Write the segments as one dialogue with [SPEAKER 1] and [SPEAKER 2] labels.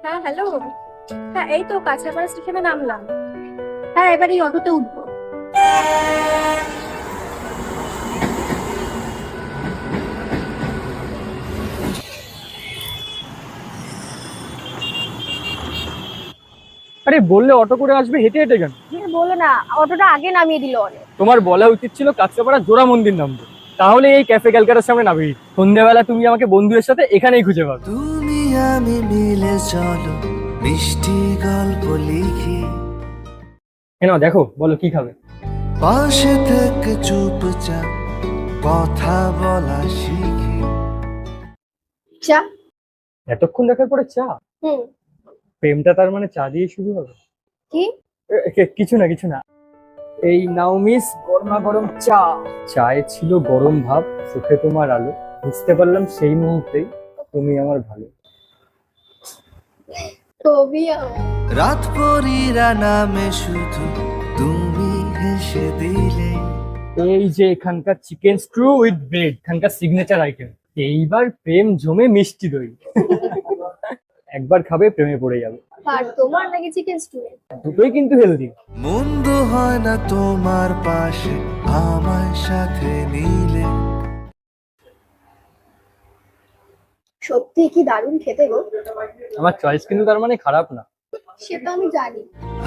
[SPEAKER 1] হ্যাঁ, হ্যালো। হ্যাঁ, এই তো কাঁচরাপাড়া স্টেশনে নামলাম। হ্যাঁ, এবার এই অটোতে উঠবো।
[SPEAKER 2] আরে বললে অটো করে আসবে, হেঁটে হেঁটে কেন?
[SPEAKER 1] বলো না, অটোটা আগে নামিয়ে দিল অনেক।
[SPEAKER 2] তোমার বলা উচিত ছিল কাঁচরাপাড়া জোড়া মন্দির নামবে, তাহলে এই ক্যাফে ক্যালকাটার সামনে নামবে। সন্ধ্যাবেলা তুমি আমাকে বন্ধুদের সাথে এখানেই খুঁজে পাবে।
[SPEAKER 3] তুমি আমি মিলে চলো মিষ্টি গল্প লিখি,
[SPEAKER 2] না দেখো, বলো কি খাবে?
[SPEAKER 3] পাশে থেকে চুপচাপ কথা বলা শিখি।
[SPEAKER 1] চা।
[SPEAKER 2] এতক্ষণ দেখার পরে চা?
[SPEAKER 1] হুম।
[SPEAKER 2] প্রেমটা তার মানে চা দিয়ে শুরু হবে?
[SPEAKER 1] কি?
[SPEAKER 2] কিছু না কিছু না। এই নাও মিস, গরমা গরম চা। চায়ে ছিল গরম ভাব, চোখে তোমার আলো, বুঝতে পারলাম সেই মুহূর্তেই তুমি আমার ভালো।
[SPEAKER 1] ছবি।
[SPEAKER 3] রাত পরীরা নামে শুধু তুমি হেসে দিলে।
[SPEAKER 2] এই যে এখানকার চিকেন স্ট্রু উইথ ব্রেড, এখানকার সিগনেচার আইটেম। এইবার প্রেম জমে মিষ্টি দই। একবার খাবে প্রেমে পড়ে যাবে।
[SPEAKER 1] আর তোমার নাকি চিকেন স্টু?
[SPEAKER 2] দুটোই কিন্তু হেলদি।
[SPEAKER 3] মন্দ হয় না তোমার পাশে আমার সাথে নিলে।
[SPEAKER 1] সত্যি কি দারুণ খেতে গো।
[SPEAKER 2] আমার চয়েস কিন্তু তার মানে খারাপ না।
[SPEAKER 1] সেটা আমি জানি।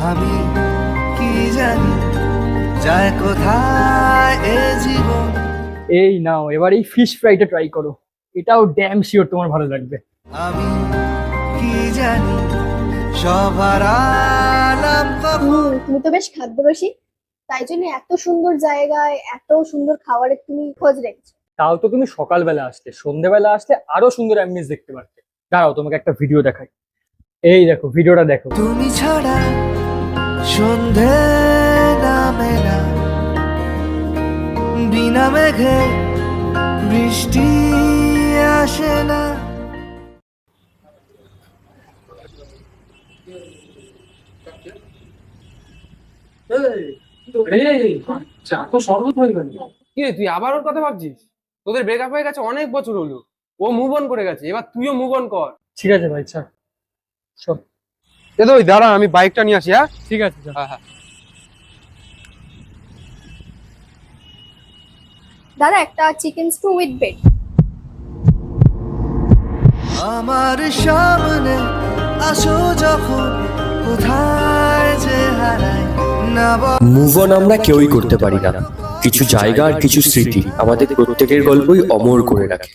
[SPEAKER 3] আমি কি জানি যায় কোথায় এ জীবন।
[SPEAKER 2] এই নাও, এবার এই ফিশ ফ্রাইটা ট্রাই করো, এটাও ড্যাম শিওর তোমার ভালো লাগবে।
[SPEAKER 3] আমি কি জানি সবার আলাম কখন।
[SPEAKER 1] তুমি তো বেশ খাদ্যরসিক, তাই জন্য এত সুন্দর জায়গায় এত সুন্দর খাবারের তুমি খোঁজ রেখেছো।
[SPEAKER 2] তাও তো তুমি সকালবেলা আসলে, সন্ধ্যেবেলা আসলে আরো সুন্দর অ্যাম্বিয়েন্স দেখতে পারতে। দাঁড়াও তোমাকে একটা ভিডিও দেখাই। এই দেখো, ভিডিওটা দেখো।
[SPEAKER 3] তুমি ছাড়া সন্ধে নামে না, বিনা মেঘে বৃষ্টি আসে না।
[SPEAKER 4] চা তো শরবত হয়ে গেল। কি রে, তুই আবার ওর কথা ভাবছিস? তোদের ব্রেকআপ হয়ে গেছে অনেক বছর হলো, ও মুভ অন করে গেছে, এবার তুইও মুভ অন কর।
[SPEAKER 2] ঠিক আছে ভাই, চল চল।
[SPEAKER 4] এ তো ওই দাঁড়া, আমি বাইকটা নিয়ে আসি। হ্যাঁ
[SPEAKER 2] ঠিক আছে চল।
[SPEAKER 4] হ্যাঁ হ্যাঁ।
[SPEAKER 1] দাদা, একটা চিকেন স্টু উইথ ব্রেড।
[SPEAKER 3] আমার সামনে আসো যখন, কোথায় যে হারাই না।
[SPEAKER 5] মুভ অন আমরা কেউই করতে পারি না, কিছু জায়গা আর কিছু স্মৃতি আমাদের প্রত্যেকের গল্পই অমর করে রাখে।